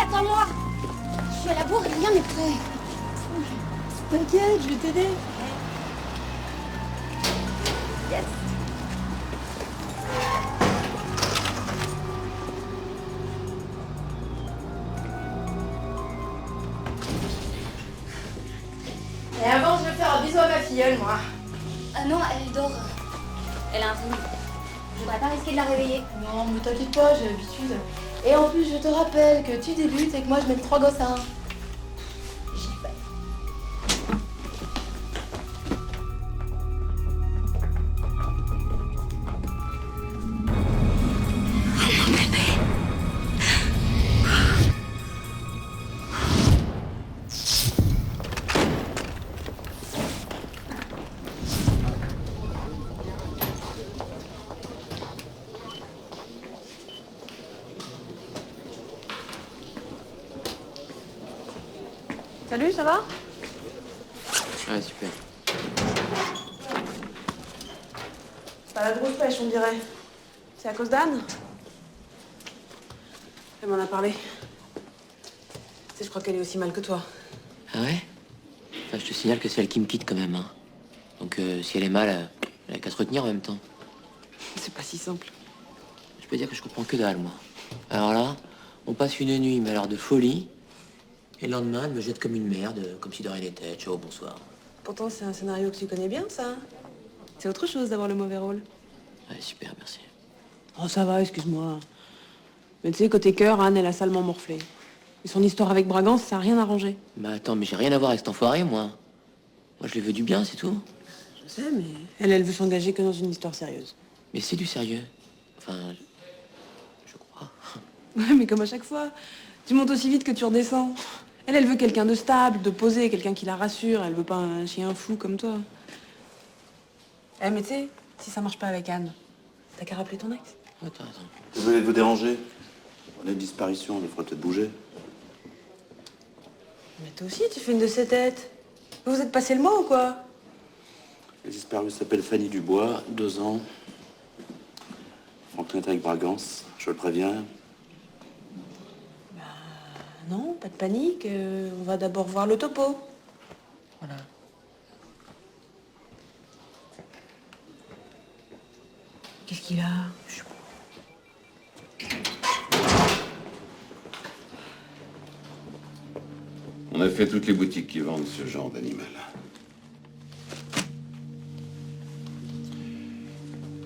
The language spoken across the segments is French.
attends-moi. Je suis à la bourre et rien n'est prêt. T'inquiète, je vais t'aider. Yes. Et avant, je vais faire un bisou à ma filleule, moi. Ah non, elle dort. Elle a un rhume. Je voudrais pas risquer de la réveiller. Non, mais t'inquiète pas, j'ai l'habitude. Et en plus, je te rappelle que tu débutes et que moi, je mène 3 gosses à 1. J'y vais. Salut, ça va? Ouais, super. C'est pas la grosse pêche, on dirait. C'est à cause d'Anne? Elle m'en a parlé. Tu sais, je crois qu'elle est aussi mal que toi. Ah ouais? Enfin, je te signale que c'est elle qui me quitte quand même, hein. Donc si elle est mal, elle a qu'à se retenir en même temps. C'est pas si simple. Je peux dire que je comprends que dalle, moi. Alors là, on passe une nuit, mais alors de folie. Et le lendemain, elle me jette comme une merde, comme si de rien n'était. Ciao, bonsoir. Pourtant, c'est un scénario que tu connais bien, ça. C'est autre chose d'avoir le mauvais rôle. Ouais, super, merci. Oh, ça va, excuse-moi. Mais tu sais, côté cœur, Anne, elle a salement morflé. Et son histoire avec Bragance, ça a rien arrangé. Bah attends, mais j'ai rien à voir avec cet enfoiré, moi. Moi, je lui veux du bien, c'est tout. Je sais, mais elle veut s'engager que dans une histoire sérieuse. Mais c'est du sérieux. Enfin, je crois. Ouais, mais comme à chaque fois, tu montes aussi vite que tu redescends. Elle veut quelqu'un de stable, de posé, quelqu'un qui la rassure. Elle veut pas un chien fou comme toi. Eh, mais tu sais, si ça marche pas avec Anne, t'as qu'à rappeler ton ex. Attends. Désolé de vous déranger. Les disparitions, il faudrait peut-être bouger. Mais toi aussi, tu fais une de ces têtes. Vous êtes passé le mot ou quoi? La disparue s'appelle Fanny Dubois, 2 ans. Franklin est avec Bragance, je le préviens. Non, pas de panique. On va d'abord voir le topo. Voilà. Qu'est-ce qu'il a? On a fait toutes les boutiques qui vendent ce genre d'animal.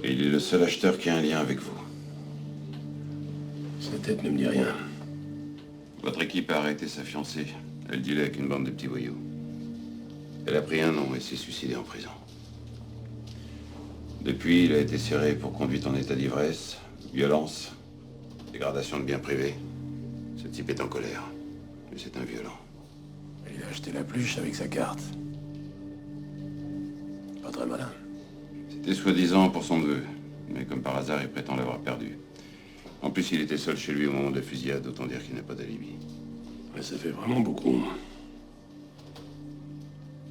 Et il est le seul acheteur qui a un lien avec vous. Sa tête ne me dit rien. Votre équipe a arrêté sa fiancée. Elle dealait avec une bande de petits voyous. Elle a pris un an et s'est suicidée en prison. Depuis, il a été serré pour conduite en état d'ivresse, violence, dégradation de biens privés. Ce type est en colère. Mais c'est un violent. Il a acheté la pluche avec sa carte. Pas très malin. C'était soi-disant pour son neveu. Mais comme par hasard, il prétend l'avoir perdu. En plus, il était seul chez lui au moment de la fusillade, autant dire qu'il n'a pas d'alibi. Mais ça fait vraiment beaucoup.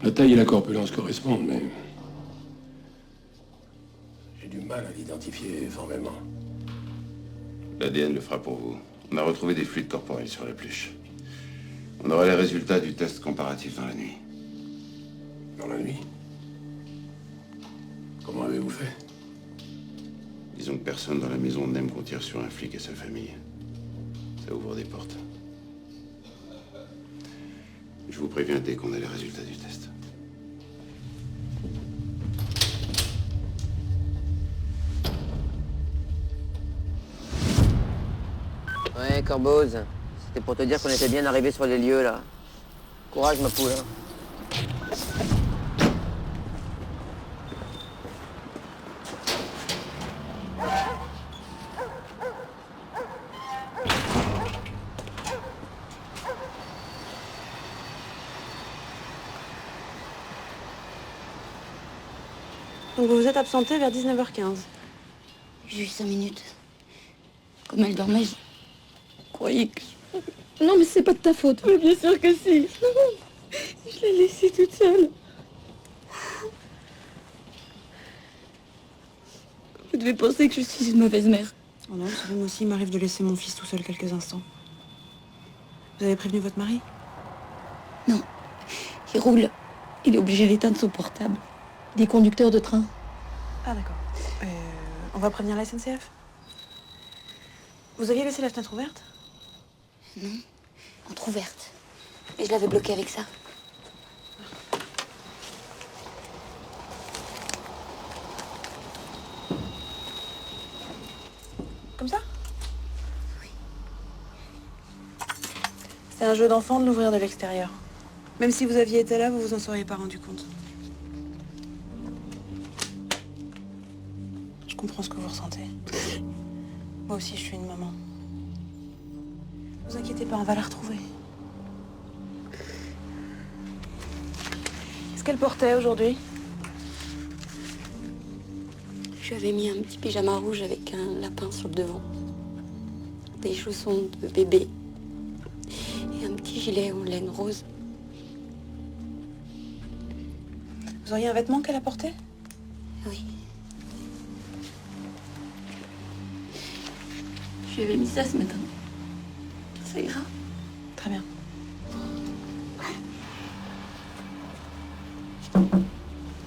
La taille et la corpulence correspondent, mais... j'ai du mal à l'identifier formellement. L'ADN le fera pour vous. On a retrouvé des fluides corporels sur la pluche. On aura les résultats du test comparatif dans la nuit. Dans la nuit? Comment avez-vous fait? Disons que personne dans la maison n'aime qu'on tire sur un flic et sa famille. Ça ouvre des portes. Je vous préviens dès qu'on a les résultats du test. Ouais, Corboz. C'était pour te dire qu'on était bien arrivé sur les lieux, là. Courage, ma poule. Hein. Donc vous vous êtes absenté vers 19h15. J'ai eu 5 minutes. Comme elle dormait, je croyais que... Non, mais c'est pas de ta faute. Mais bien sûr que si. Non, je l'ai laissée toute seule. Vous devez penser que je suis une mauvaise mère. Oh non, moi aussi, il m'arrive de laisser mon fils tout seul quelques instants. Vous avez prévenu votre mari? Non. Il roule. Il est obligé d'éteindre son portable. Des conducteurs de train. Ah d'accord. On va prévenir la SNCF? Vous aviez laissé la fenêtre ouverte? Non. Entrouverte. Et je l'avais bloquée avec ça. Comme ça? Oui. C'est un jeu d'enfant de l'ouvrir de l'extérieur. Même si vous aviez été là, vous vous en seriez pas rendu compte. Je comprends ce que vous ressentez. Moi aussi, je suis une maman. Vous inquiétez pas, on va la retrouver. Qu'est-ce qu'elle portait aujourd'hui? Je lui avais mis un petit pyjama rouge avec un lapin sur le devant. Des chaussons de bébé. Et un petit gilet en laine rose. Vous auriez un vêtement qu'elle a porté? Oui. Je lui avais mis ça ce matin. Ça ira. Très bien.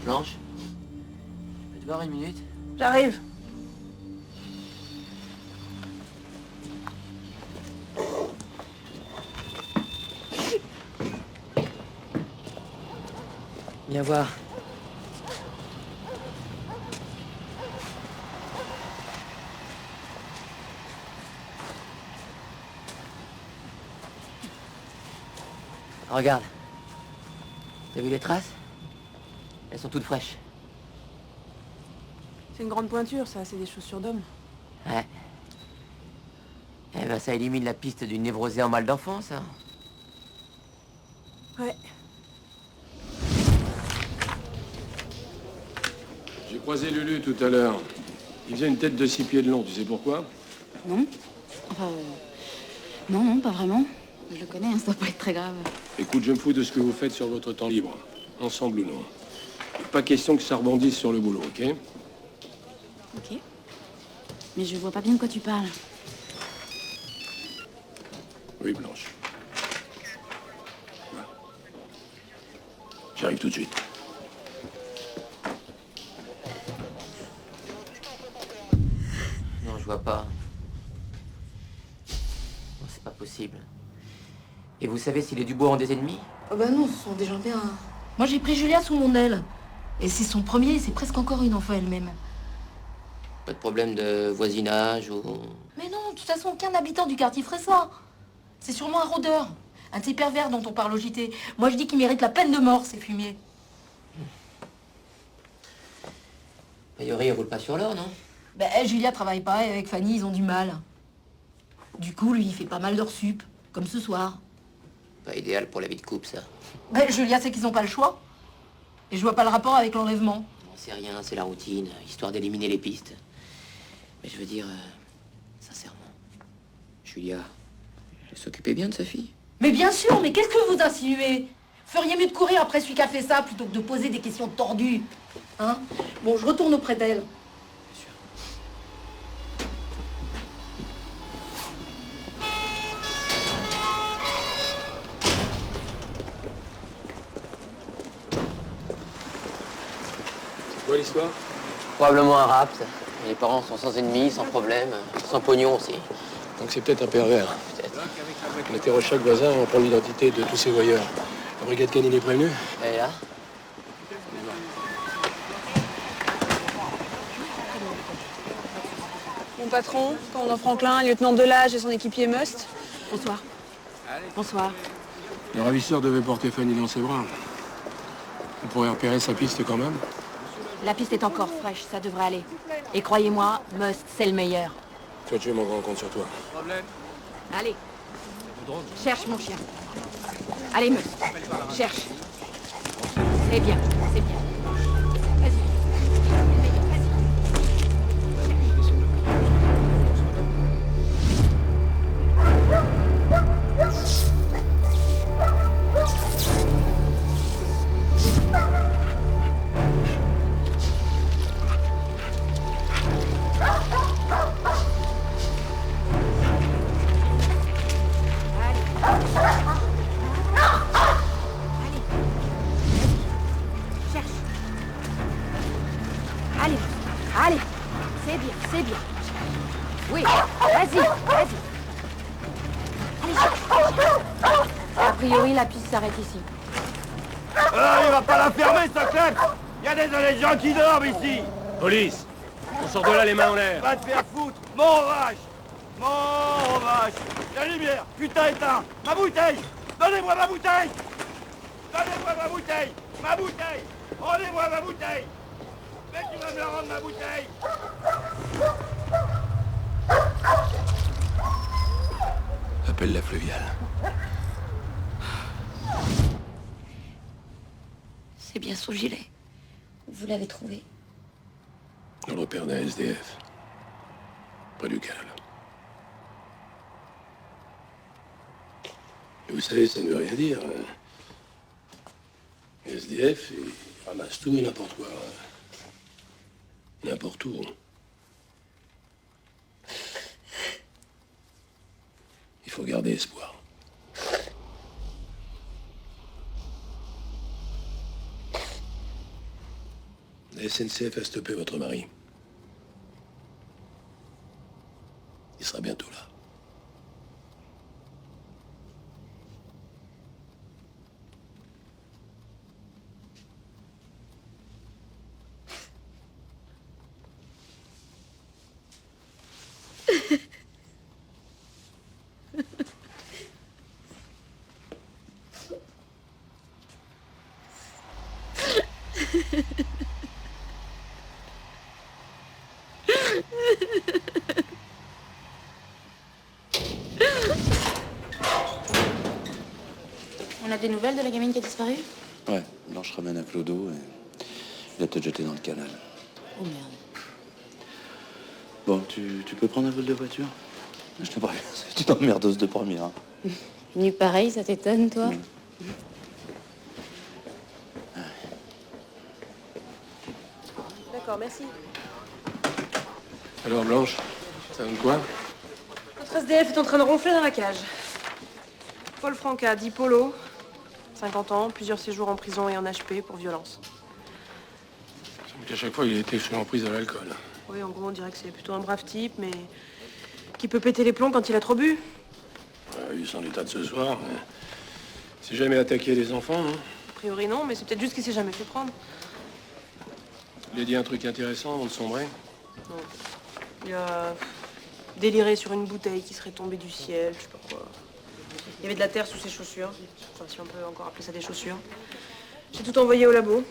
Blanche, je peux te voir une minute? J'arrive. Viens voir. Regarde. T'as vu les traces? Elles sont toutes fraîches. C'est une grande pointure, ça. C'est des chaussures d'homme. Ouais. Eh ben, ça élimine la piste d'une névrosée en mal d'enfance, hein. Ouais. J'ai croisé Lulu tout à l'heure. Il faisait une tête de 6 pieds de long, tu sais pourquoi? Non. Enfin, non, pas vraiment. Je le connais, hein, ça doit pas être très grave. Écoute, je me fous de ce que vous faites sur votre temps libre, ensemble ou non. Pas question que ça rebondisse sur le boulot, ok? Ok. Mais je vois pas bien de quoi tu parles. Oui, Blanche. Voilà. J'arrive tout de suite. Non, je vois pas. Non, c'est pas possible. Et vous savez s'il est du bois en des ennemis? Oh bah non, ce sont des gens bien. Moi, j'ai pris Julia sous mon aile. Et c'est son premier, c'est presque encore une enfant elle-même. Pas de problème de voisinage ou... Mais non, de toute façon, aucun habitant du quartier ferait ça. C'est sûrement un rôdeur. Un de ces pervers dont on parle au JT. Moi, je dis qu'il mérite la peine de mort, ces fumiers. A priori, il roule pas sur l'or, non? Ben, Julia travaille pas et avec Fanny, ils ont du mal. Du coup, lui, il fait pas mal d'heures sup, comme ce soir. Pas idéal pour la vie de couple, ça. Ben, Julia sait qu'ils n'ont pas le choix. Et je vois pas le rapport avec l'enlèvement. Non, c'est rien, c'est la routine, histoire d'éliminer les pistes. Mais je veux dire, sincèrement, Julia, elle s'occupait bien de sa fille. Mais bien sûr, mais qu'est-ce que vous insinuez? Feriez mieux de courir après celui qui a fait ça plutôt que de poser des questions tordues. Hein? Bon, je retourne auprès d'elle. Bien sûr. C'est quoi l'histoire? Probablement un rapt. Les parents sont sans ennemis, sans problème, sans pognon aussi. Donc c'est peut-être un pervers. Peut-être. On interroge chaque voisin, on prend l'identité de tous ces voyeurs. La brigade canine est prévenue? Elle est là? Mon patron, commandant Franklin, lieutenant Delage et son équipier Must. Bonsoir. Bonsoir. Le ravisseur devait porter Fanny dans ses bras. On pourrait repérer sa piste quand même. La piste est encore fraîche, ça devrait aller. Et croyez-moi, Must, c'est le meilleur. Toi, tu es mon grand compte sur toi. Allez. Cherche mon chien. Allez, Must. Cherche. C'est bien, c'est bien. Vas-y. Allez. C'est bien, c'est bien. Oui, vas-y, vas-y. Allez, a priori, la piste s'arrête ici. Il va pas la fermer, sa clèche. Il y a des gens qui dorment ici. Police! On sort de là les mains en l'air. Va te faire foutre. Mon vache. Mon vache. La lumière. Putain, éteint. Ma bouteille. Donnez-moi ma bouteille. Donnez-moi ma bouteille. Ma bouteille. Rendez-moi ma bouteille. Mais tu vas me la rendre, ma bouteille. Appelle la fluviale. C'est bien son gilet. Vous l'avez trouvé? Le repère d'un SDF. Près du canal. Et vous savez, ça ne veut rien dire. Les SDF, ils ramassent tout et n'importe quoi. N'importe où. Il faut garder espoir. La SNCF a stoppé votre mari. Il sera bientôt là. On a des nouvelles de la gamine qui a disparu? Ouais, Blanche ramène un clodo et il a peut-être jeté dans le canal. Oh merde. Bon, tu peux prendre un vol de voiture? Je te préviens, c'est une emmerdeuse de première. Hein. Nu pareil, ça t'étonne, toi? D'accord, merci. Alors, Blanche, ça donne quoi? Notre SDF est en train de ronfler dans la cage. Paul Franca, dit Polo, 50 ans, plusieurs séjours en prison et en HP pour violence. À chaque fois, il a été sous l'emprise de l'alcool. Oui, en gros, on dirait que c'est plutôt un brave type, mais qui peut péter les plombs quand il a trop bu. Vu son état de ce soir, c'est jamais attaqué des enfants, non? A priori, non, mais c'est peut-être juste qu'il s'est jamais fait prendre. Il a dit un truc intéressant avant de sombrer. Non. Il a déliré sur une bouteille qui serait tombée du ciel, je sais pas quoi. Il y avait de la terre sous ses chaussures, enfin si on peut encore appeler ça des chaussures. J'ai tout envoyé au labo.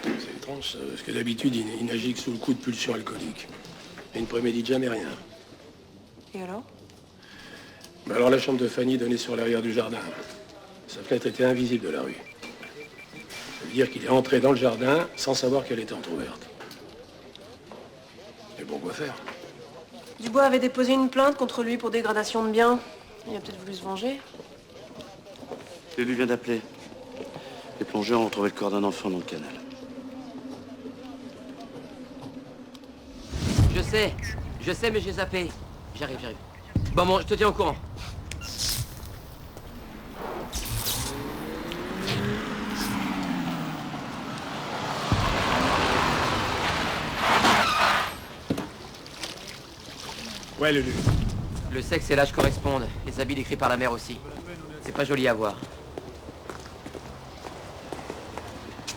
C'est étrange, ça, parce que d'habitude, il n'agit que sous le coup de pulsion alcoolique. Et il ne prémédite jamais rien. Et alors? Alors la chambre de Fanny donnait sur l'arrière du jardin. Sa fenêtre était invisible de la rue. Ça veut dire qu'il est entré dans le jardin sans savoir qu'elle était entrouverte. Mais bon, quoi faire? Dubois avait déposé une plainte contre lui pour dégradation de biens. Il a peut-être voulu se venger. Et lui vient d'appeler. Les plongeurs ont retrouvé le corps d'un enfant dans le canal. Je sais, mais j'ai zappé. J'arrive. Bon, je te tiens au courant. Ouais, Lulu. Le sexe et l'âge correspondent. Les habits décrits par la mère aussi. C'est pas joli à voir.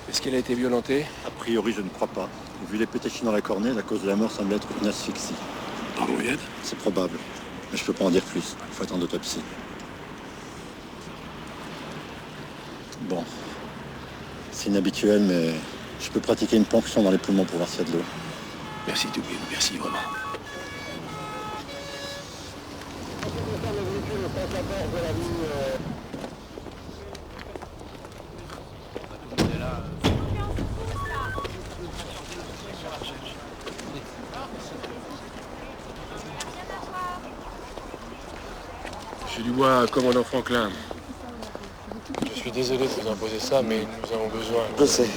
Est-ce qu'elle a été violentée? A priori, je ne crois pas. Vu les pétachines dans la cornée, la cause de la mort semble être une asphyxie. Dans l'ouillette? C'est probable. Mais je peux pas en dire plus. Il faut attendre l'autopsie. Bon. C'est inhabituel, mais je peux pratiquer une ponction dans les poumons pour voir s'il y a de l'eau. Merci, Toubib. Merci, vraiment. Monsieur Dubois, commandant Franklin. Je suis désolé de vous imposer ça, mais nous avons besoin... Je sais. De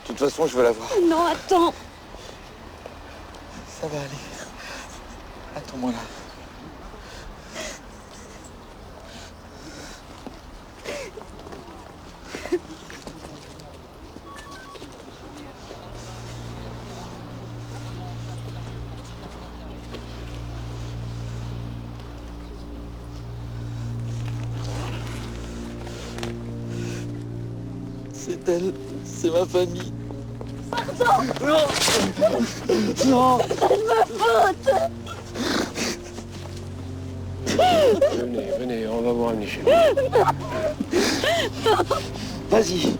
toute façon, je veux la voir. Non, attends. Ça va aller. Attends-moi là. C'est elle, c'est ma famille. Pardon! Non! Non! C'est de ma faute! Venez, venez, on va vous ramener chez vous. Vas-y.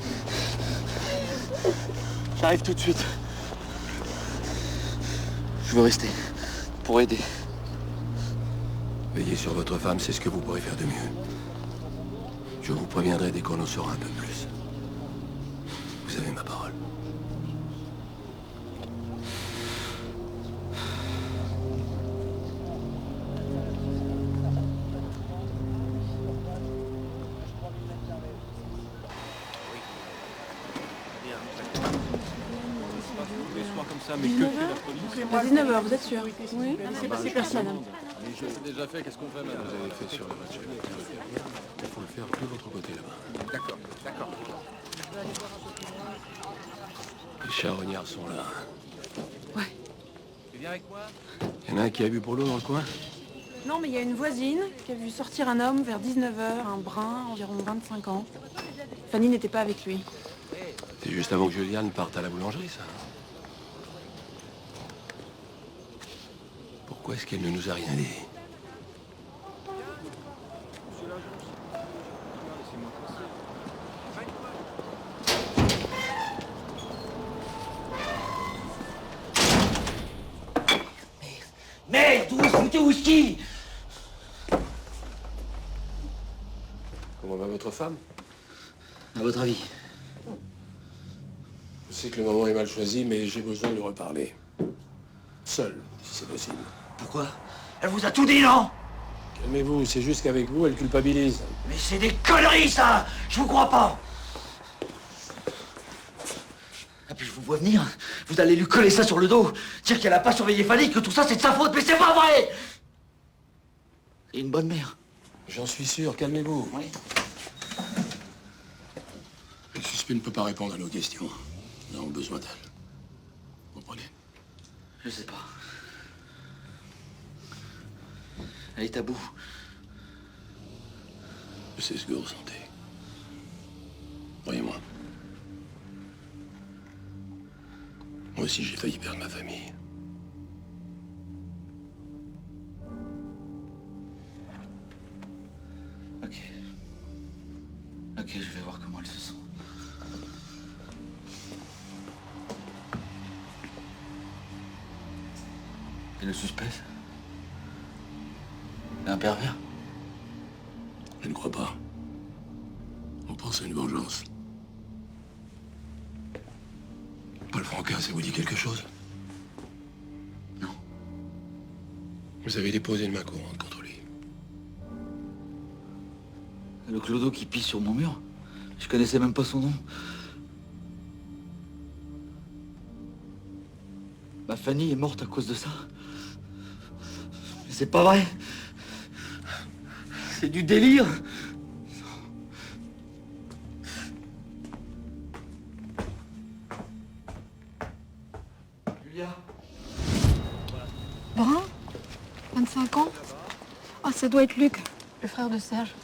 J'arrive tout de suite. Je veux rester. Pour aider. Veillez sur votre femme, c'est ce que vous pourrez faire de mieux. Je vous préviendrai dès qu'on en saura un peu plus. Vous avez ma parole. À 19h, vous êtes sûr? Oui. C'est personne. C'est déjà fait, qu'est-ce qu'on fait maintenant? Vous avez fait sur la voiture. Il faut le faire de l'autre côté là-bas. D'accord, d'accord. Les charognards sont là. Ouais. Tu viens avec moi? Il y en a un qui a bu pour l'eau dans le coin? Non, mais il y a une voisine qui a vu sortir un homme vers 19h, un brun, environ 25 ans. Fanny n'était pas avec lui. C'est juste avant que Juliane parte à la boulangerie, ça. Pourquoi est-ce qu'elle ne nous a rien dit? Merde, où est-ce que whisky? Comment va votre femme? À votre avis? Je sais que le moment est mal choisi, mais j'ai besoin de lui reparler. Seul, si c'est possible. Pourquoi? Elle vous a tout dit, non? Calmez-vous, c'est juste qu'avec vous, elle culpabilise. Mais c'est des conneries, ça! Je vous crois pas! Et puis je vous vois venir, vous allez lui coller ça sur le dos, dire qu'elle a pas surveillé Fanny, que tout ça c'est de sa faute, mais c'est pas vrai! C'est une bonne mère. J'en suis sûr, calmez-vous. Oui. Le suspect ne peut pas répondre à nos questions. Nous avons besoin d'elle. Vous comprenez? Je sais pas. Elle est à bout. Je sais ce que vous ressentez. Croyez-moi. Moi aussi, j'ai failli perdre ma famille. Ok. Ok, je vais voir comment elle se sent. Et le suspect? C'est un pervers? Je ne crois pas. On pense à une vengeance. Paul Franquin, ça vous dit quelque chose? Non. Vous avez déposé une main courante contre lui. Le clodo qui pisse sur mon mur? Je connaissais même pas son nom. Ma Fanny est morte à cause de ça. Mais c'est pas vrai. C'est du délire. Julia. Brun? 25 ans? Ah, ça doit être Luc, le frère de Serge.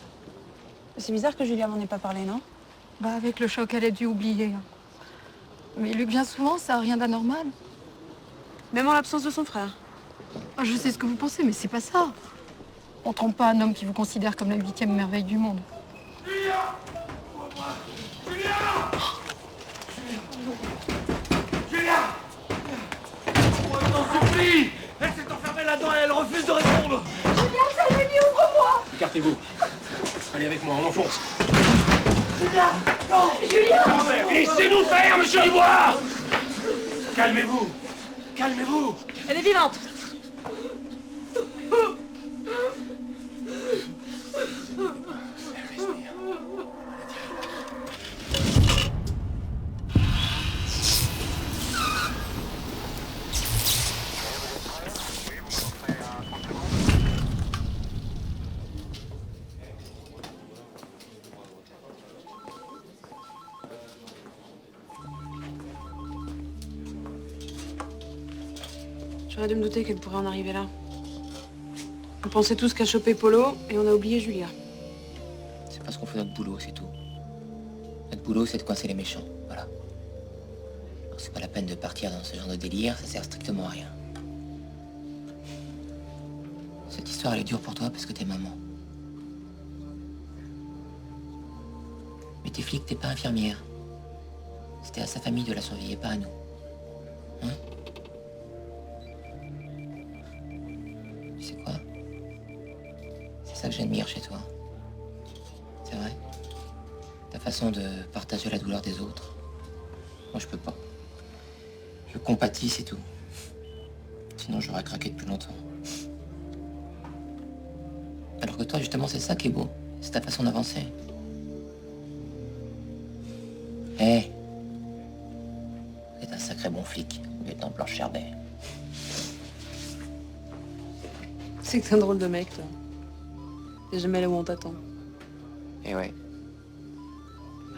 C'est bizarre que Julia m'en ait pas parlé, non? Bah, avec le choc, elle a dû oublier. Mais Luc vient souvent, ça n'a rien d'anormal. Même en l'absence de son frère. Ah, je sais ce que vous pensez, mais c'est pas ça. On trompe pas un homme qui vous considère comme la 8e merveille du monde. Julia! Julia! Julia! Oh, je t'en supplie! Elle s'est enfermée là-dedans et elle refuse de répondre! Julien, ça lui dit, ouvre-moi! Écartez-vous. Allez avec moi, on enfonce. Julia! Non! Julien! Laissez-nous faire, monsieur Dubois! Calmez-vous. Calmez-vous. Elle est vivante! J'aurais dû me douter qu'elle pourrait en arriver là. On pensait tous qu'à choper Polo et on a oublié Julia. C'est parce qu'on fait notre boulot, c'est tout. Notre boulot, c'est de coincer les méchants, voilà. Alors, c'est pas la peine de partir dans ce genre de délire, ça sert strictement à rien. Cette histoire, elle est dure pour toi parce que t'es maman. Mais t'es flic, t'es pas infirmière. C'était à sa famille de la surveiller, pas à nous. Hein? Tu sais quoi? C'est ça que j'admire chez toi. C'est vrai. Ta façon de partager la douleur des autres. Moi, je peux pas. Je compatis, c'est tout. Sinon, j'aurais craqué depuis longtemps. Alors que toi, justement, c'est ça qui est beau. C'est ta façon d'avancer. Hé, vous êtes un sacré bon flic, lieutenant Blanche-Cherbet. C'est que t'es un drôle de mec, toi. T'es jamais là où on t'attend. Eh ouais.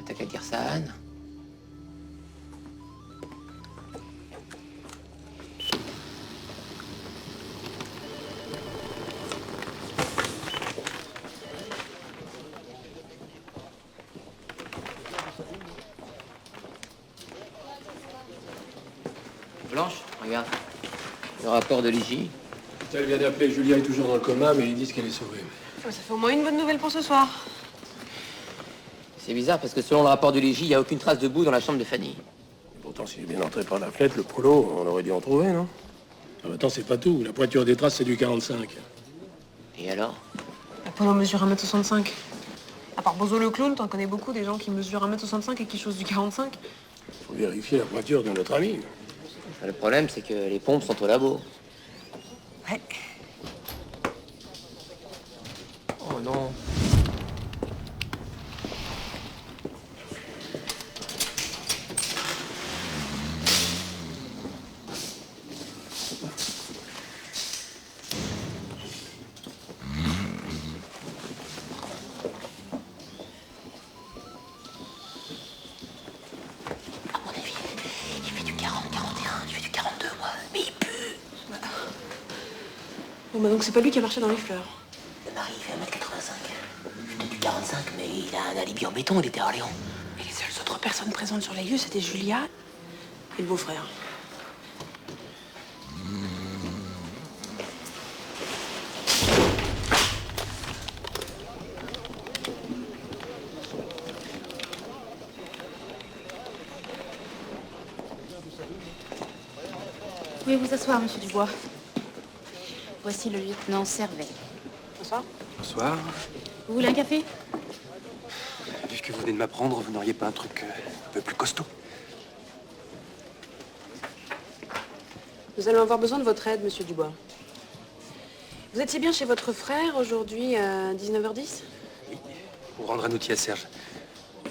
T'as qu'à dire ça à Anne. Blanche, regarde. Le rapport de l'IJ. Elle vient d'appeler, Julia est toujours dans le coma, mais ils disent qu'elle est sauvée. Ça fait au moins une bonne nouvelle pour ce soir. C'est bizarre parce que selon le rapport de l'IJ, il n'y a aucune trace de boue dans la chambre de Fanny. Pourtant, s'il est bien entré par la fenêtre, le polo, on aurait dû en trouver, non? Ah, attends, c'est pas tout. La pointure des traces, c'est du 45. Et alors? Apollo mesure 1m65. À part Bozo le clown, t'en connais beaucoup des gens qui mesurent 1m65 et qui chaussent du 45. Faut vérifier la pointure de notre ami. Le problème, c'est que les pompes sont au labo. Ouais. Oh non. Bon bah donc c'est pas lui qui a marché dans les fleurs. Le mari, il fait 1m85. Je dis du 45, mais il a un alibi en béton, il était à Orléans. Et les seules autres personnes présentes sur les lieux, c'était Julia et le beau-frère. Vous pouvez vous asseoir, monsieur Dubois. Voici le lieutenant Servet. Bonsoir. Bonsoir. Vous voulez un café? Vu que vous venez de m'apprendre, vous n'auriez pas un truc un peu plus costaud? Nous allons avoir besoin de votre aide, monsieur Dubois. Vous étiez bien chez votre frère aujourd'hui à 19h10? Oui, pour rendre un outil à Serge.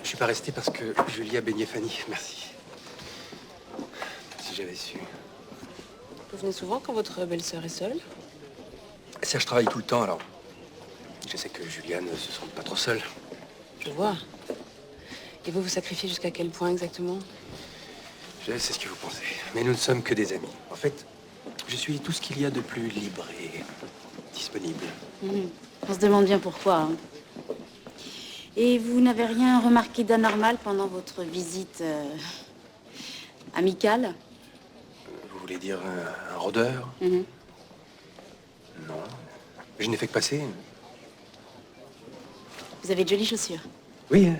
Je suis pas resté parce que Julia baignait Fanny. Merci. Si j'avais su. Vous venez souvent quand votre belle-sœur est seule? Serge travaille tout le temps, alors je sais que Julia ne se sent pas trop seule. Je vois. Et vous vous sacrifiez jusqu'à quel point exactement? Je sais ce que vous pensez, mais nous ne sommes que des amis. En fait, je suis tout ce qu'il y a de plus libre et disponible. On se demande bien pourquoi. Hein. Et vous n'avez rien remarqué d'anormal pendant votre visite amicale? Vous voulez dire un rôdeur? Non. Je n'ai fait que passer. Vous avez de jolies chaussures. Oui,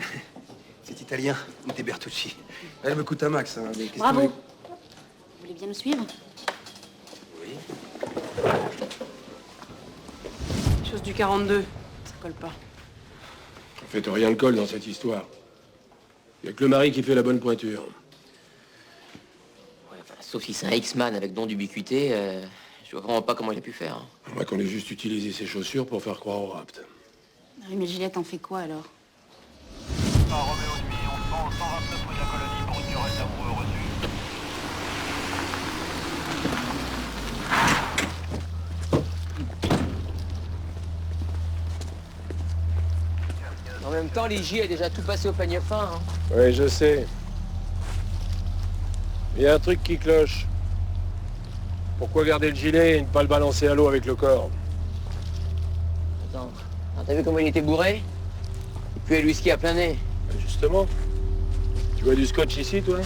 c'est italien, des Bertucci. Elle me coûte un max. Hein, des Bravo. Vous voulez bien me suivre? Oui. Chose du 42. Ça colle pas. En fait, rien ne colle dans cette histoire. Il n'y a que le mari qui fait la bonne pointure. Ouais, enfin, sauf si c'est un X-Man avec don d'ubiquité, je vois vraiment pas comment il a pu faire. Hein. À moins qu'on ait juste utilisé ses chaussures pour faire croire au rapt. Oui, mais Gillette en fait quoi alors? Roméo demi, on se rend au 129 rue de la Colonie pour une querelle d'amoureux reçue. En même temps, l'IJ a déjà tout passé au panier fin. Hein. Oui, je sais. Il y a un truc qui cloche. Pourquoi garder le gilet et ne pas le balancer à l'eau avec le corps? Attends, t'as vu comment il était bourré? Et puis le whisky à plein nez. Justement, Tu vois du scotch ici, toi?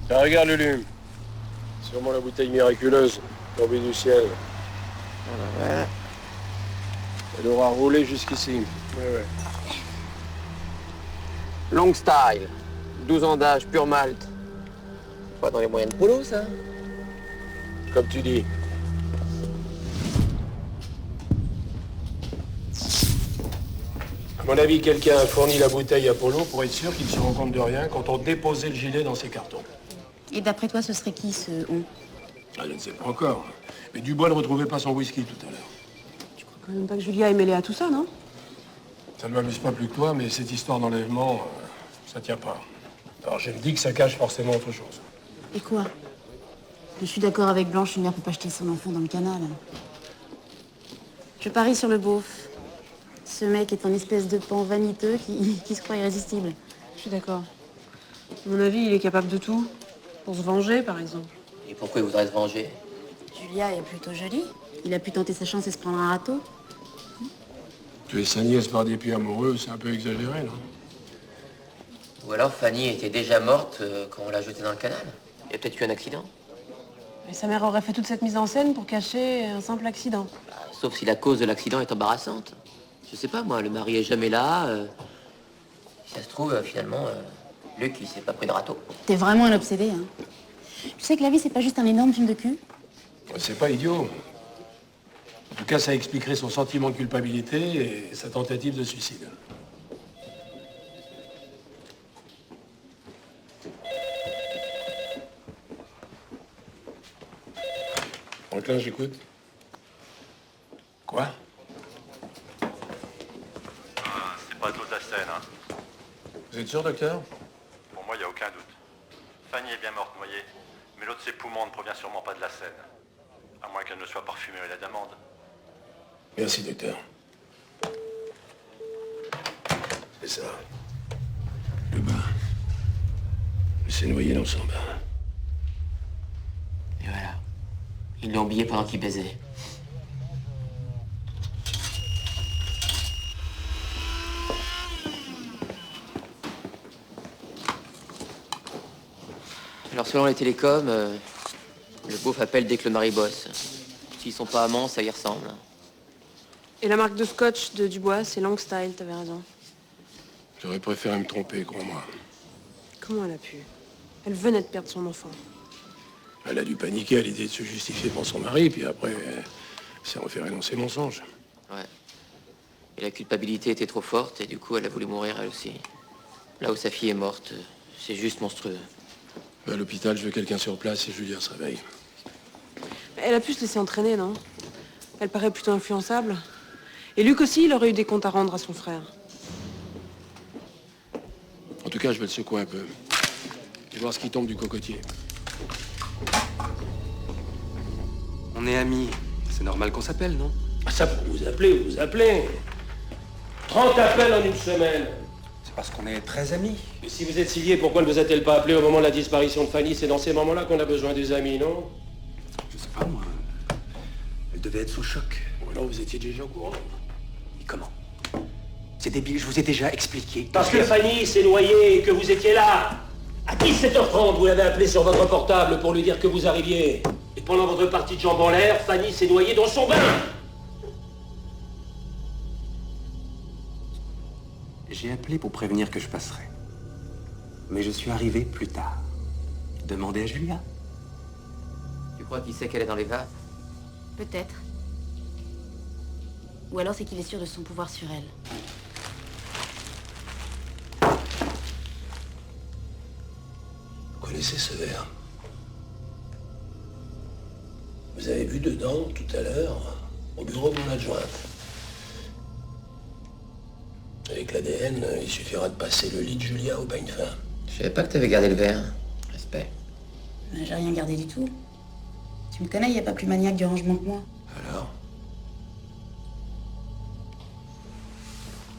Tiens, regarde Lulu. Sûrement la bouteille miraculeuse, tombée du ciel. Voilà. Elle aura roulé jusqu'ici. Ouais. Long style. 12 ans d'âge, pur malt. Pas dans les moyennes de polo, ça? Comme tu dis. À mon avis, quelqu'un a fourni la bouteille à Polo pour être sûr qu'il ne se rend compte de rien quand on déposait le gilet dans ses cartons. Et d'après toi, ce serait qui, ce on? Ah, je ne sais pas encore. Mais Dubois ne retrouvait pas son whisky tout à l'heure. Quand même pas que Julia est mêlée à tout ça, non? Ça ne m'amuse pas plus que toi, mais cette histoire d'enlèvement, ça tient pas. Alors je me dis que ça cache forcément autre chose. Et quoi? Je suis d'accord avec Blanche, une mère peut pas jeter son enfant dans le canal. Je parie sur le beauf. Ce mec est un espèce de pan vaniteux qui se croit irrésistible. Je suis d'accord. À mon avis, il est capable de tout. Pour se venger, par exemple. Et pourquoi il voudrait se venger? Julia est plutôt jolie. Il a pu tenter sa chance et se prendre un râteau. Tu es sa nièce par dépit amoureux, c'est un peu exagéré, non? Ou alors Fanny était déjà morte quand on l'a jetée dans le canal. Il y a peut-être eu un accident. Et sa mère aurait fait toute cette mise en scène pour cacher un simple accident. Sauf si la cause de l'accident est embarrassante. Je sais pas, moi, le mari est jamais là. Si ça se trouve, finalement, Luc, il s'est pas pris de râteau. T'es vraiment un obsédé, hein. Tu sais que la vie, c'est pas juste un énorme film de cul? C'est pas idiot. En tout cas, ça expliquerait son sentiment de culpabilité et sa tentative de suicide. Franklin, j'écoute. Quoi? C'est pas de l'eau de la Seine, hein. Vous êtes sûr, docteur? Pour moi, il n'y a aucun doute. Fanny est bien morte noyée, mais l'eau de ses poumons ne provient sûrement pas de la Seine. À moins qu'elle ne soit parfumée à la d'amande. Merci, docteur. C'est ça. Le bain. Il s'est noyé dans son bain. Et voilà. Ils l'ont oublié pendant qu'il baisait. Alors, selon les télécoms, le beauf appelle dès que le mari bosse. S'ils sont pas amants, ça y ressemble. Et la marque de scotch de Dubois, c'est Long Style, t'avais raison. J'aurais préféré me tromper, crois-moi. Comment elle a pu? Elle venait de perdre son enfant. Elle a dû paniquer à l'idée de se justifier devant son mari, puis après, elle s'est refait renoncer mensonge. Ouais. Et la culpabilité était trop forte, et du coup, elle a voulu mourir elle aussi. Là où sa fille est morte, c'est juste monstrueux. À l'hôpital, je veux quelqu'un sur place et Julia se réveille. Elle a pu se laisser entraîner, non? Elle paraît plutôt influençable. Et Luc aussi, il aurait eu des comptes à rendre à son frère. En tout cas, je vais le secouer un peu. Et voir ce qui tombe du cocotier. On est amis. C'est normal qu'on s'appelle, non? Ah, ça, pour vous appelez. 30 appels en une semaine. C'est parce qu'on est très amis. Et si vous êtes si liés, pourquoi ne vous a-t-elle pas appelé au moment de la disparition de Fanny? C'est dans ces moments-là qu'on a besoin des amis, non? Je sais pas, moi. Elle devait être sous choc. Ou alors vous étiez déjà au courant. Et comment? C'est débile, je vous ai déjà expliqué. Parce que Fanny s'est noyée et que vous étiez là. À 17h30, vous l'avez appelé sur votre portable pour lui dire que vous arriviez. Et pendant votre partie de jambes en l'air, Fanny s'est noyée dans son bain. J'ai appelé pour prévenir que je passerais. Mais je suis arrivé plus tard. Demandez à Julia. Tu crois qu'il sait qu'elle est dans les vases? Peut-être. Ou alors c'est qu'il est sûr de son pouvoir sur elle. Vous connaissez ce verre? Vous avez vu dedans, tout à l'heure, au bureau de mon adjointe. Avec l'ADN, il suffira de passer le lit de Julia au peigne fin. Je savais pas que t'avais gardé le verre. Respect. J'ai rien gardé du tout. Tu me connais, il n'y a pas plus maniaque du rangement que moi. Alors?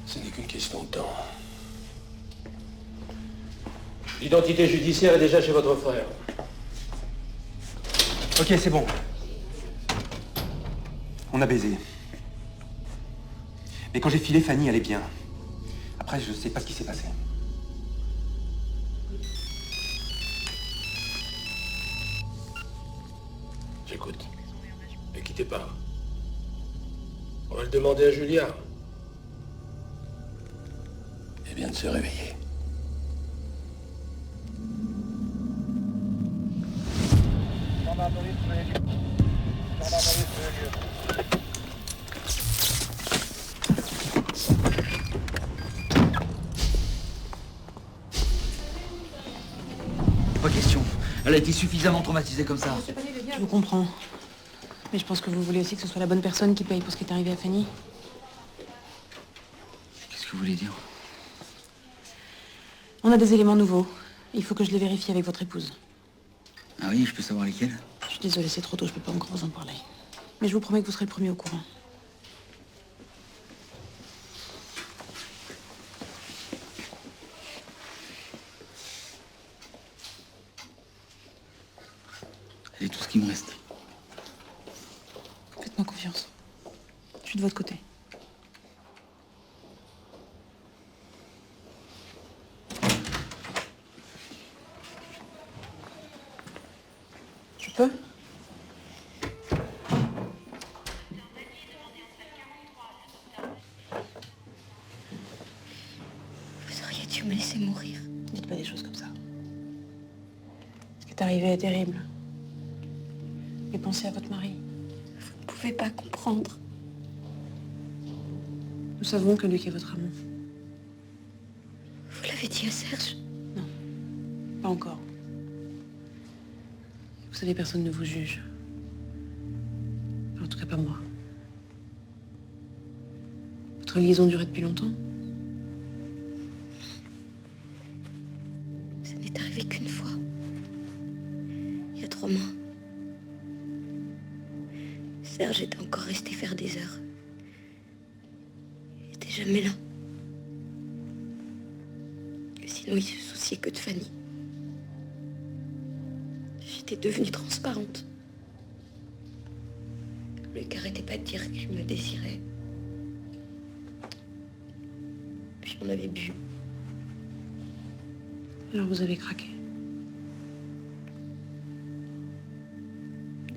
Ce n'est qu'une question de temps. L'identité judiciaire est déjà chez votre frère. Ok, c'est bon. On a baisé. Mais quand j'ai filé, Fanny allait bien. Après, je sais pas ce qui s'est passé. J'écoute. Ne quittez pas. On va le demander à Julia. Elle vient de se réveiller. Pas question. Elle a été suffisamment traumatisée comme ça. Je vous comprends. Mais je pense que vous voulez aussi que ce soit la bonne personne qui paye pour ce qui est arrivé à Fanny. Qu'est-ce que vous voulez dire? On a des éléments nouveaux. Il faut que je les vérifie avec votre épouse. Ah oui, je peux savoir lesquels? Je suis désolée, c'est trop tôt, je peux pas encore vous en parler. Mais je vous promets que vous serez le premier au courant. C'est tout ce qui me reste. Faites-moi confiance. Je suis de votre côté. Je peux? Vous auriez dû me laisser mourir. Dites pas des choses comme ça. Ce qui est arrivé est terrible. Et pensez à votre mari. Vous ne pouvez pas comprendre. Nous savons que lui qui est votre amant. Vous l'avez dit à Serge? Pas encore. Vous savez, personne ne vous juge. En tout cas, pas moi. Votre liaison durait depuis longtemps? Ça n'est arrivé qu'une fois. Il y a 3 mois. Serge était encore resté faire des heures. Il était jamais là. Sinon, il se souciait que de Fanny. J'étais devenue transparente. Luc arrêtait pas de dire qu'il me désirait. Puis on avait bu. Alors vous avez craqué.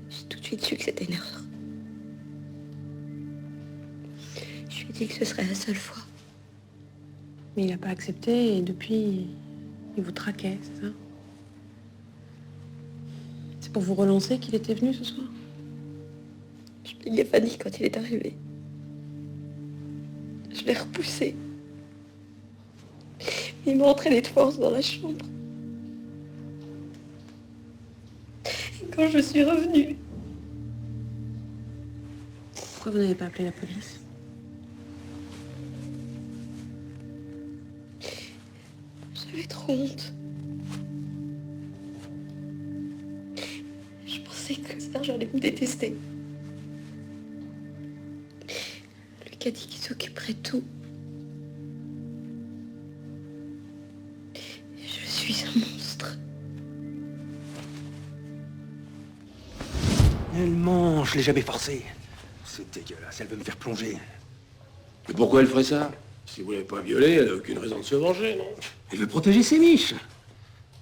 J'ai tout de suite su que c'était une erreur. Je lui ai dit que ce serait la seule fois. Mais il n'a pas accepté et depuis, il vous traquait, c'est ça? C'est pour vous relancer qu'il était venu ce soir? Je pliais Fanny quand il est arrivé. Je l'ai repoussé. Il m'a entraîné de force dans la chambre. Et quand je suis revenue... Pourquoi vous n'avez pas appelé la police? J'avais trop honte. Je pensais que Serge allait me détester. Luc a dit qu'il s'occuperait de tout. Je suis un monstre. Elle ment, je l'ai jamais forcée. C'est dégueulasse, elle veut me faire plonger. Mais pourquoi elle ferait ça? Si vous l'avez pas violée, elle n'a aucune raison de se venger, non? Elle veut protéger ses miches.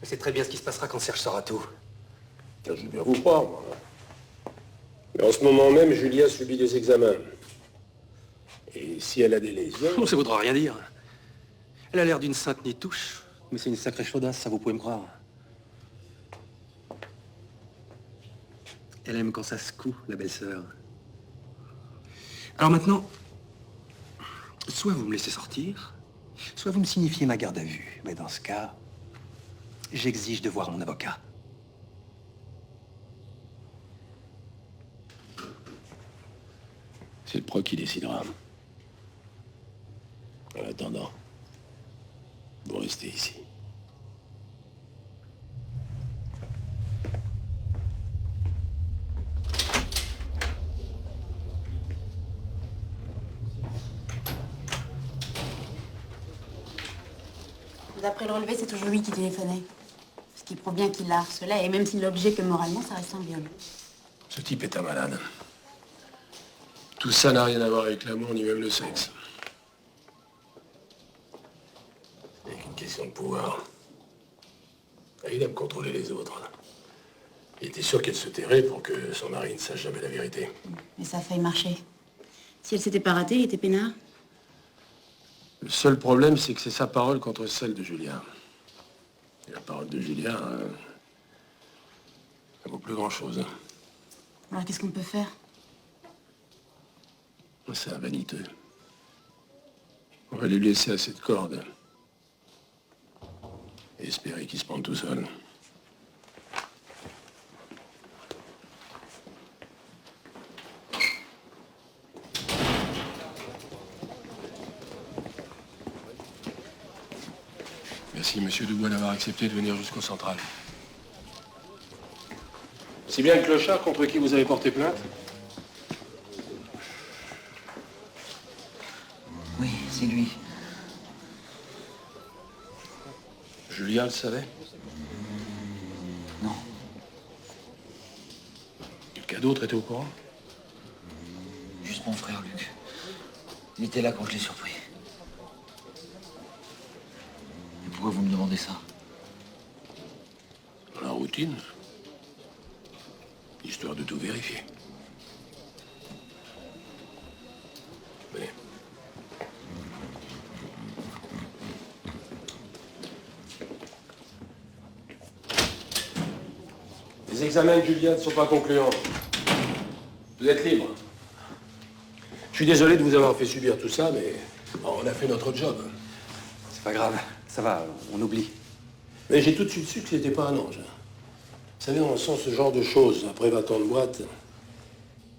C'est très bien ce qui se passera quand Serge saura tout. Je veux bien vous croire, moi. Mais en ce moment même, Julia subit des examens. Et si elle a des lésions... Oh, ça voudra rien dire. Elle a l'air d'une sainte nitouche, mais c'est une sacrée chaudasse, ça vous pouvez me croire. Elle aime quand ça secoue, la belle-sœur. Alors maintenant, soit vous me laissez sortir, soit vous me signifiez ma garde à vue. Mais dans ce cas, j'exige de voir mon avocat. C'est le proc qui décidera. En attendant, vous restez ici. D'après le relevé, c'est toujours lui qui téléphonait. Ce qui prouve bien qu'il la harcelait, et même s'il l'objet que moralement, ça reste un viol. Ce type est un malade. Tout ça n'a rien à voir avec l'amour, ni même le sexe. C'est qu'une question de pouvoir. Il aime contrôler les autres. Il était sûr qu'elle se tairait pour que son mari ne sache jamais la vérité. Mais ça a failli marcher. Si elle s'était pas ratée, il était peinard. Le seul problème, c'est que c'est sa parole contre celle de Julien. Et la parole de Julien, ça vaut plus grand-chose. Alors qu'est-ce qu'on peut faire? C'est un vaniteux. On va lui laisser assez de cordes. Et espérer qu'il se prenne tout seul. Merci, monsieur Dubois, d'avoir accepté de venir jusqu'au central. C'est bien le clochard contre qui vous avez porté plainte? Oui, c'est lui. Julien le savait? Non. Quelqu'un d'autre était au courant? Juste mon frère, Luc. Il était là quand je l'ai surpris. Et pourquoi vous me demandez ça? Dans la routine. Histoire de tout vérifier. Venez. Les examens de Julien ne sont pas concluants. Vous êtes libre. Je suis désolé de vous avoir fait subir tout ça, mais on a fait notre job. C'est pas grave, ça va, on oublie. Mais j'ai tout de suite su que c'était pas un ange. Vous savez, on sent ce genre de choses après 20 ans de boîte.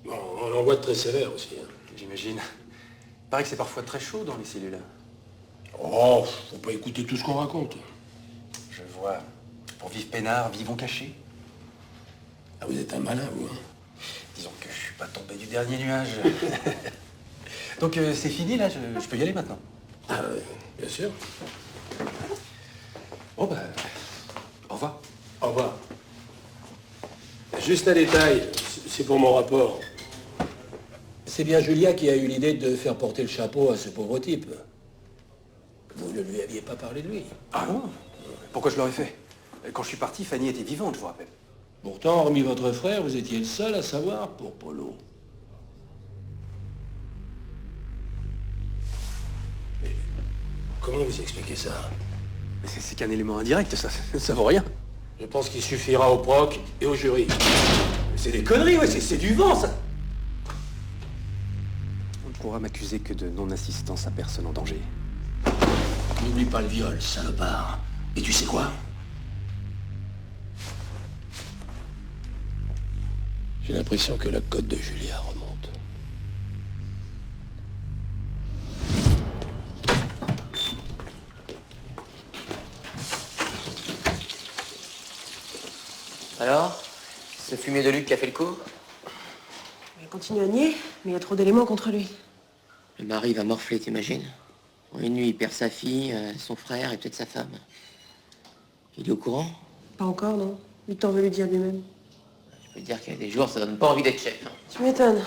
Bon, on en boîte très sévère aussi. J'imagine. Il paraît que c'est parfois très chaud dans les cellules. Oh, faut pas écouter tout ce qu'on raconte. Je vois. Pour vivre peinard, vivons cachés. Ah, vous êtes un malin, vous, hein? Disons que je suis pas tombé du dernier nuage. Donc c'est fini, là, je peux y aller maintenant. Ah, bien sûr. Bon, bah, au revoir. Au revoir. Juste un détail, c'est pour mon rapport. C'est bien Julia qui a eu l'idée de faire porter le chapeau à ce pauvre type. Vous ne lui aviez pas parlé de lui. Ah non? Pourquoi je l'aurais fait? Quand je suis parti, Fanny était vivante, je vous rappelle. Pourtant, hormis votre frère, vous étiez le seul à savoir pour Polo. Mais comment vous expliquez ça? Mais c'est qu'un élément indirect, ça vaut rien. Je pense qu'il suffira au proc et au jury. C'est des conneries, ouais, c'est du vent, ça. On ne pourra m'accuser que de non-assistance à personne en danger. N'oublie pas le viol, salopard. Et tu sais quoi? J'ai l'impression que la cote de Julia remonte. Alors? Ce fumier de Luc qui a fait le coup? Il continue à nier, mais il y a trop d'éléments contre lui. Le mari va morfler, t'imagines? En une nuit, il perd sa fille, son frère et peut-être sa femme. Il est au courant? Pas encore, non. Victor veut lui dire lui-même. Je peux te dire qu'il y a des jours, ça donne pas envie d'être chef. Tu m'étonnes.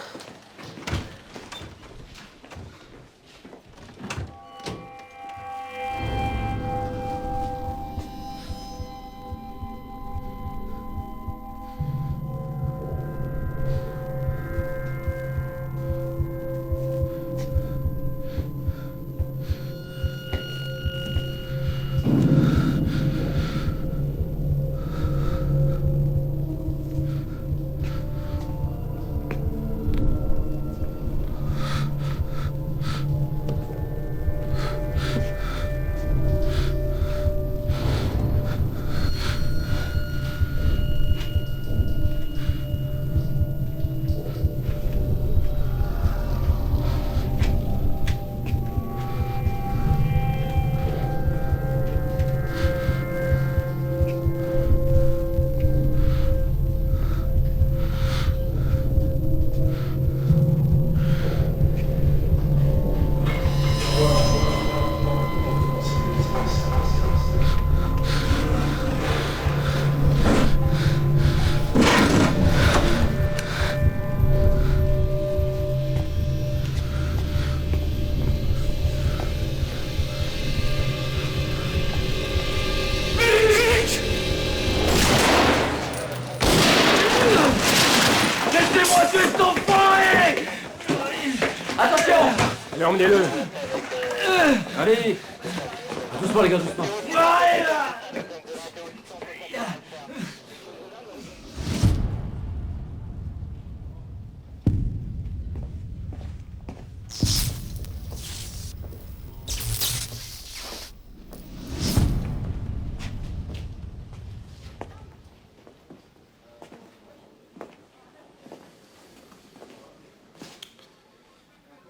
Allez. Doucement les gars, doucement. Allez là.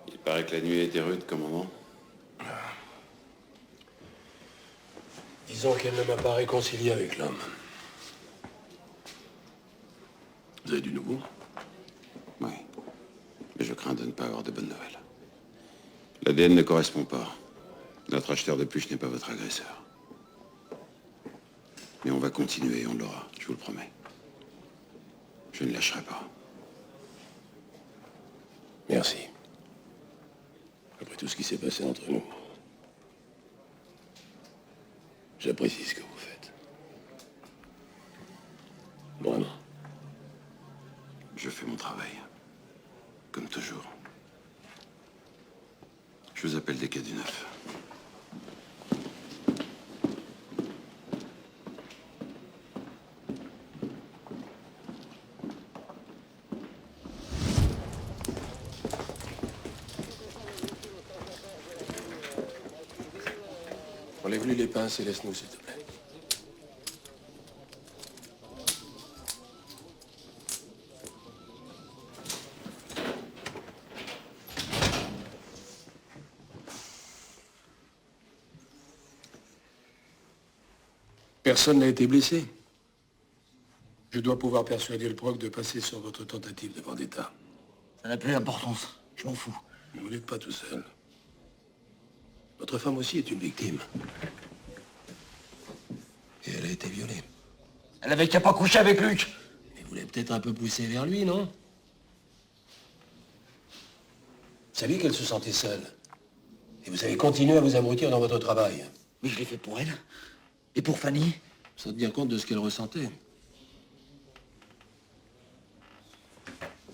Il paraît que la nuit a été rude, commandant. Disons qu'elle ne m'a pas réconcilié avec l'homme. Vous avez du nouveau? Oui. Mais je crains de ne pas avoir de bonnes nouvelles. L'ADN ne correspond pas. Notre acheteur de puces n'est pas votre agresseur. Mais on va continuer, on l'aura, je vous le promets. Je ne lâcherai pas. Merci. Après tout ce qui s'est passé entre nous, j'apprécie ce que vous faites. Vraiment. Je fais mon travail. Comme toujours. Je vous appelle dès qu'il y a du neuf. Enlève-lui les pinces et laisse-nous, s'il te plaît. Personne n'a été blessé. Je dois pouvoir persuader le proc de passer sur votre tentative de vendetta. Ça n'a plus d'importance. Je m'en fous. Mais vous n'êtes pas tout seul. Votre femme aussi est une victime. Et elle a été violée. Elle avait qu'à pas coucher avec Luc. Et vous l'avez peut-être un peu poussée vers lui, non? Vous saviez qu'elle se sentait seule. Et vous avez continué à vous abrutir dans votre travail. Mais je l'ai fait pour elle. Et pour Fanny. Sans tenir compte de ce qu'elle ressentait.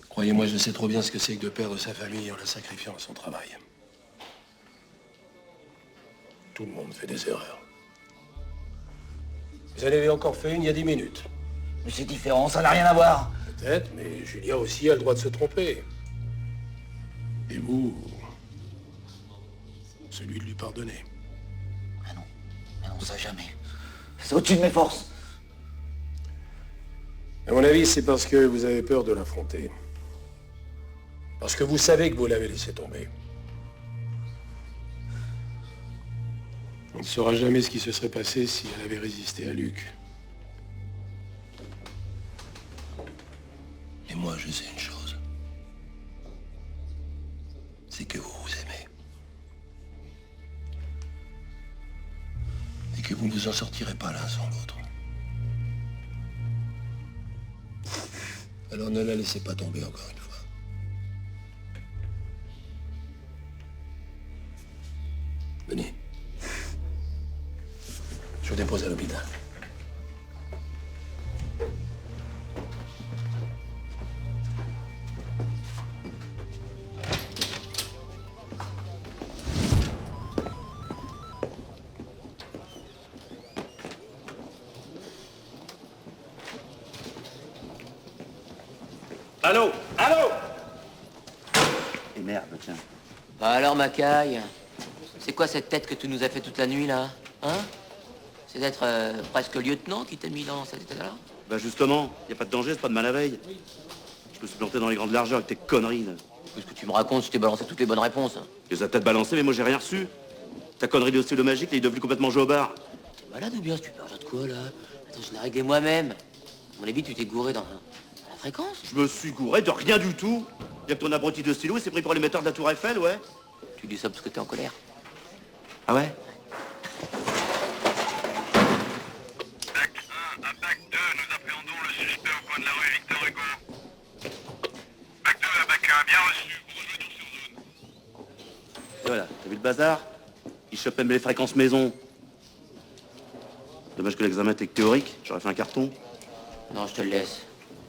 Croyez-moi, je sais trop bien ce que c'est que de perdre sa famille en la sacrifiant à son travail. Tout le monde fait des erreurs. Vous en avez encore fait une il y a 10 minutes. Mais c'est différent, ça n'a rien à voir. Peut-être, mais Julia aussi a le droit de se tromper. Et vous, celui de lui pardonner. Mais non, ça jamais. C'est au-dessus de mes forces. À mon avis, c'est parce que vous avez peur de l'affronter. Parce que vous savez que vous l'avez laissé tomber. On ne saura jamais ce qui se serait passé si elle avait résisté à Luc. Et moi, je sais une chose. C'est que vous vous aimez. Et que vous ne vous en sortirez pas l'un sans l'autre. Alors ne la laissez pas tomber encore une fois. Venez. Je vous dépose à l'hôpital. Allô? Allô? Et merde, tiens. Bah alors, Macaille, c'est quoi cette tête que tu nous as fait toute la nuit, là? Hein? C'est d'être presque lieutenant qui t'a mis dans cet état-là? Bah justement, y a pas de danger, c'est pas de mal à veille. Je me suis planté dans les grandes largeurs avec tes conneries, là. Qu'est-ce que tu me racontes? Je t'ai balancé toutes les bonnes réponses. Tu les as peut-être balancées, mais moi j'ai rien reçu. Ta connerie de stylo magique, là, il est devenu complètement joué au bar. Malade ou bien? Tu parles de quoi, là? Attends, je l'ai réglé moi-même. À mon avis, tu t'es gouré dans la fréquence. Je me suis gouré de rien du tout. Y a que ton abruti de stylo, il s'est pris pour l'émetteur de la Tour Eiffel, ouais. Tu dis ça parce que t'es en colère. Ah ouais? Et voilà, t'as vu le bazar? Il chope même les fréquences maison. Dommage que l'examen était théorique, j'aurais fait un carton. Non, je te le laisse.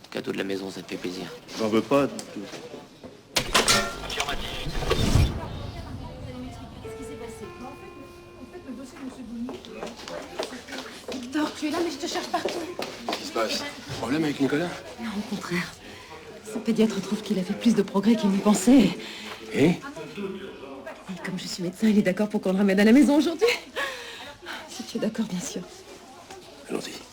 Cadeau de la maison, ça te fait plaisir. J'en veux pas du tout. Victor, tu es là, mais je te cherche partout. Qu'est-ce qui se passe? Problème avec Nicolas? Non, au contraire. Son pédiatre trouve qu'il a fait plus de progrès qu'il n'y pensait. Et comme je suis médecin, il est d'accord pour qu'on le ramène à la maison aujourd'hui. Si tu es d'accord, bien sûr. allons-y.